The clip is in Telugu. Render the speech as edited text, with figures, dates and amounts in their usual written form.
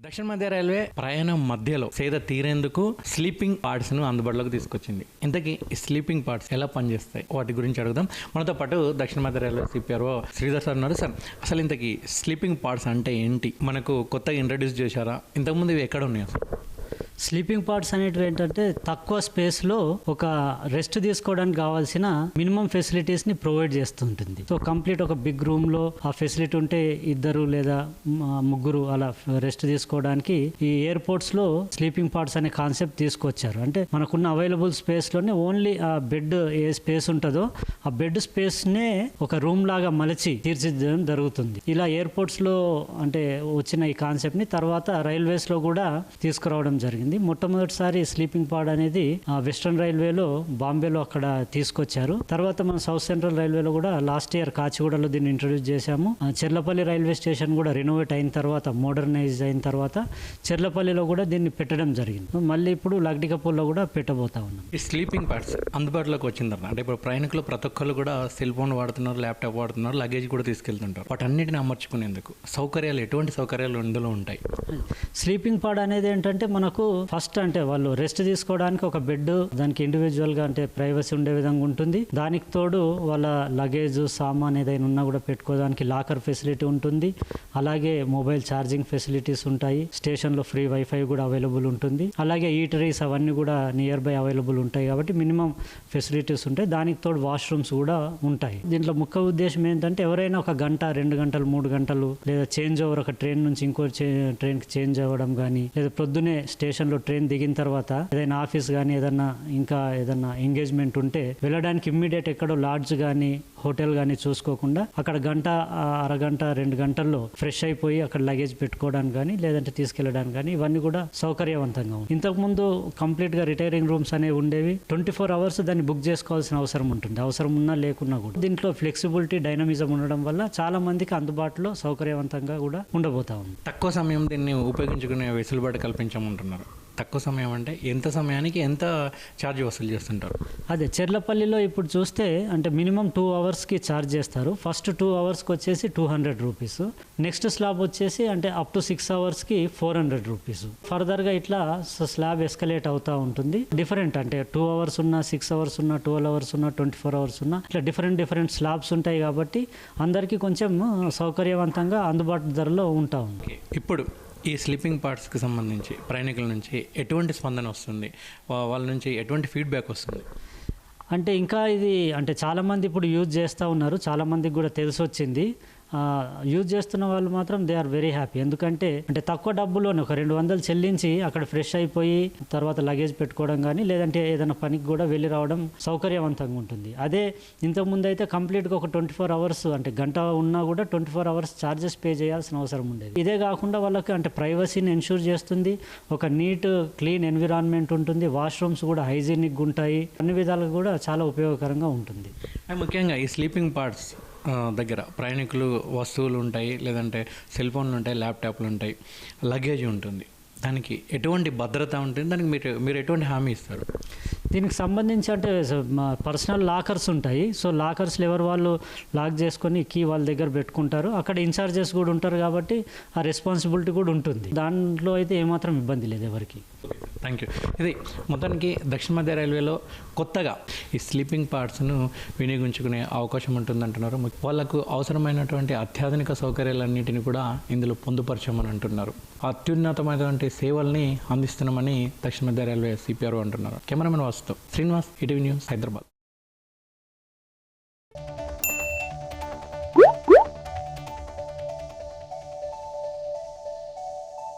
దక్షిణ మధ్య రైల్వే ప్రయాణం మధ్యలో సేద తీరేందుకు స్లీపింగ్ పార్ట్స్ ను అందుబాటులోకి తీసుకొచ్చింది. ఇంతకీ ఈ స్లీపింగ్ పార్ట్స్ ఎలా పనిచేస్తాయి వాటి గురించి అడుగుదాం. మనతో పాటు దక్షిణ మధ్య రైల్వే సిపిఆర్ఓ శ్రీధర్ సార్ ఉన్నారు. సార్, అసలు ఇంతకీ స్లీపింగ్ పార్ట్స్ అంటే ఏంటి? మనకు కొత్తగా ఇంట్రడ్యూస్ చేశారా? ఇంతకుముందు ఇవి ఎక్కడ ఉన్నాయి అసలు? స్లీపింగ్ పార్ట్స్ అనేటివి ఏంటంటే తక్కువ స్పేస్లో ఒక రెస్ట్ తీసుకోవడానికి కావాల్సిన మినిమం ఫెసిలిటీస్ని ప్రొవైడ్ చేస్తుంటుంది. సో కంప్లీట్ ఒక బిగ్ రూమ్లో ఆ ఫెసిలిటీ ఉంటే ఇద్దరు లేదా ముగ్గురు అలా రెస్ట్ తీసుకోవడానికి ఈ ఎయిర్పోర్ట్స్లో స్లీపింగ్ పార్ట్స్ అనే కాన్సెప్ట్ తీసుకొచ్చారు. అంటే మనకున్న అవైలబుల్ స్పేస్లోనే ఓన్లీ ఆ బెడ్ ఏ స్పేస్ ఉంటుందో ఆ బెడ్ స్పేస్నే ఒక రూమ్ లాగా మలిచి తీర్చిదిద్దడం జరుగుతుంది. ఇలా ఎయిర్పోర్ట్స్లో అంటే వచ్చిన ఈ కాన్సెప్ట్ని తర్వాత రైల్వేస్లో కూడా తీసుకురావడం జరిగింది. మొట్టమొదటిసారి స్లీపింగ్ పాడ్ అనేది వెస్ట్రన్ రైల్వేలో బాంబేలో అక్కడ తీసుకొచ్చారు. తర్వాత మన సౌత్ సెంట్రల్ రైల్వేలో కూడా లాస్ట్ ఇయర్ కాచిగూడలో దీన్ని ఇంట్రొడ్యూస్ చేశాము. చెర్లపల్లి రైల్వే స్టేషన్ కూడా రెనోవేట్ అయిన తర్వాత మోడర్నైజ్ అయిన తర్వాత చెర్లపల్లిలో కూడా దీన్ని పెట్టడం జరిగింది. మళ్ళీ ఇప్పుడు లగ్డికపూర్లో కూడా పెట్టబోతా ఉన్నాం. ఈ స్లీపింగ్ పార్ట్స్ అందుబాటులోకి వచ్చిందన్న అంటే ఇప్పుడు ప్రయాణికులు ప్రతి ఒక్కరు కూడా సెల్ ఫోన్ వాడుతున్నారు, ల్యాప్టాప్ వాడుతున్నారు, లగేజ్ కూడా తీసుకెళ్తుంటారు. వాటన్నిటిని అమర్చుకునేందుకు సౌకర్యాలు ఎటువంటి సౌకర్యాలు ఇందులో ఉంటాయి? స్లీపింగ్ పాడ్ అనేది ఏంటంటే మనకు ఫస్ట్ అంటే వాళ్ళు రెస్ట్ తీసుకోవడానికి ఒక బెడ్, దానికి ఇండివిజువల్గా అంటే ప్రైవసీ ఉండే విధంగా ఉంటుంది. దానికి తోడు వాళ్ళ లగేజ్ సామాన్ ఏదైనా ఉన్నా కూడా పెట్టుకోవడానికి లాకర్ ఫెసిలిటీ ఉంటుంది. అలాగే మొబైల్ ఛార్జింగ్ ఫెసిలిటీస్ ఉంటాయి. స్టేషన్లో ఫ్రీ వైఫై కూడా అవైలబుల్ ఉంటుంది. అలాగే ఈటరీస్ అవన్నీ కూడా నియర్ బై అవైలబుల్ ఉంటాయి కాబట్టి మినిమం ఫెసిలిటీస్ ఉంటాయి. దానికి తోడు వాష్రూమ్స్ కూడా ఉంటాయి. దీంట్లో ముఖ్య ఉద్దేశం ఏంటంటే ఎవరైనా ఒక గంట, 2 గంటలు, 3 గంటలు లేదా చేంజ్ ఓవర్ ఒక ట్రైన్ నుంచి ఇంకో ట్రైన్కి చేంజ్ అవ్వడం కానీ లేదా ప్రొద్దునే స్టేషన్లో ట్రైన్ దిగిన తర్వాత ఏదైనా ఆఫీస్ కానీ ఏదన్నా ఇంకా ఏదన్నా ఎంగేజ్మెంట్ ఉంటే వెళ్ళడానికి ఇమ్మీడియట్ ఎక్కడో లాడ్జ్ కానీ హోటల్ కానీ చూసుకోకుండా అక్కడ గంట, అరగంట, 2 గంటల్లో ఫ్రెష్ అయిపోయి అక్కడ లగేజ్ పెట్టుకోవడానికి కానీ లేదంటే తీసుకెళ్ళడానికి కానీ ఇవన్నీ కూడా సౌకర్యవంతంగా ఉంది. ఇంతకుముందు కంప్లీట్గా రిటైరింగ్ రూమ్స్ అనేవి ఉండేవి. 24 అవర్స్ దాన్ని బుక్ చేసుకోవాల్సిన అవసరం ఉంటుంది. అవసరం ఉన్నా లేకున్నా కూడా దీంట్లో ఫ్లెక్సిబిలిటీ, డైనమిజం ఉండడం వల్ల చాలా మందికి అందుబాటులో సౌకర్యవంతంగా కూడా ఉండబోతా ఉంది. తక్కువ సమయం దీన్ని ఉపయోగించుకునే వెసులుబాటు కల్పించమంటున్నారు. తక్కువ సమయం అంటే ఎంత సమయానికి ఎంత ఛార్జ్ వసూలు చేస్తుంటారు? అదే చెర్లపల్లిలో ఇప్పుడు చూస్తే అంటే మినిమం 2 అవర్స్కి ఛార్జ్ చేస్తారు. ఫస్ట్ 2 అవర్స్కి వచ్చేసి 200 రూపీస్. నెక్స్ట్ స్లాబ్ వచ్చేసి అంటే అప్ టు 6 అవర్స్కి 400 రూపీస్. ఫర్దర్గా ఇట్లా స్లాబ్ ఎస్కలేట్ అవుతూ ఉంటుంది. డిఫరెంట్ అంటే 2 అవర్స్ ఉన్నా, 6 అవర్స్ ఉన్నా, 12 అవర్స్ ఉన్నా, 24 అవర్స్ ఉన్నా ఇట్లా డిఫరెంట్ స్లాబ్స్ ఉంటాయి కాబట్టి అందరికీ కొంచెం సౌకర్యవంతంగా అందుబాటు ధరలో ఉంటా ఉంది. ఇప్పుడు ఈ స్లీపింగ్ పార్ట్స్కి సంబంధించి ప్రయాణికుల నుంచి ఎటువంటి స్పందన వస్తుంది? వాళ్ళ నుంచి ఎటువంటి ఫీడ్బ్యాక్ వస్తుంది? అంటే ఇంకా ఇది అంటే చాలామంది ఇప్పుడు యూజ్ చేస్తూ ఉన్నారు. చాలామందికి కూడా తెలిసి వచ్చింది. యూజ్ చేస్తున్న వాళ్ళు మాత్రం దే ఆర్ వెరీ హ్యాపీ. ఎందుకంటే అంటే తక్కువ డబ్బులోనే ఒక 200 చెల్లించి అక్కడ ఫ్రెష్ అయిపోయి తర్వాత లగేజ్ పెట్టుకోవడం కానీ లేదంటే ఏదైనా పనికి కూడా వెళ్ళి రావడం సౌకర్యవంతంగా ఉంటుంది. అదే ఇంతకుముందు అయితే కంప్లీట్గా ఒక 24 అవర్స్ అంటే గంట ఉన్నా కూడా 24 అవర్స్ ఛార్జెస్ పే చేయాల్సిన అవసరం ఉండేది. ఇదే కాకుండా వాళ్ళకి అంటే ప్రైవసీని ఎన్షూర్ చేస్తుంది. ఒక నీట్ క్లీన్ ఎన్విరాన్మెంట్ ఉంటుంది. వాష్రూమ్స్ కూడా హైజీనిక్గా ఉంటాయి. అన్ని విధాలుగా కూడా చాలా ఉపయోగకరంగా ఉంటుంది. ముఖ్యంగా ఈ స్లీపింగ్ పార్ట్స్ దగ్గర ప్రయాణికులు వస్తువులు ఉంటాయి, లేదంటే సెల్ ఫోన్లు ఉంటాయి, ల్యాప్టాప్లు ఉంటాయి, లగేజ్ ఉంటుంది. దానికి ఎటువంటి భద్రత ఉంటుంది? దానికి మీరు ఎటువంటి హామీ ఇస్తారు? దీనికి సంబంధించి అంటే పర్సనల్ లాకర్స్ ఉంటాయి. సో లాకర్స్లో ఎవరు వాళ్ళు లాక్ చేసుకొని కీ వాళ్ళ దగ్గర పెట్టుకుంటారు. అక్కడ ఇన్ఛార్జెస్ కూడా ఉంటారు కాబట్టి ఆ రెస్పాన్సిబిలిటీ కూడా ఉంటుంది. దాంట్లో అయితే ఏమాత్రం ఇబ్బంది లేదు ఎవరికి. Thank you. ఇది మొత్తానికి దక్షిణ మధ్య రైల్వేలో కొత్తగా ఈ స్లీపింగ్ పార్ట్స్ను వినియోగించుకునే అవకాశం ఉంటుందంటున్నారు. వాళ్ళకు అవసరమైనటువంటి అత్యాధునిక సౌకర్యాలన్నింటినీ కూడా ఇందులో పొందుపరచామని అంటున్నారు. అత్యున్నతమైనటువంటి సేవల్ని అందిస్తున్నామని దక్షిణ మధ్య రైల్వే సిపిఆర్ఓ అంటున్నారు. కెమెరామెన్ వాసుతో శ్రీనివాస్, ఈటీవీ న్యూస్, హైదరాబాద్.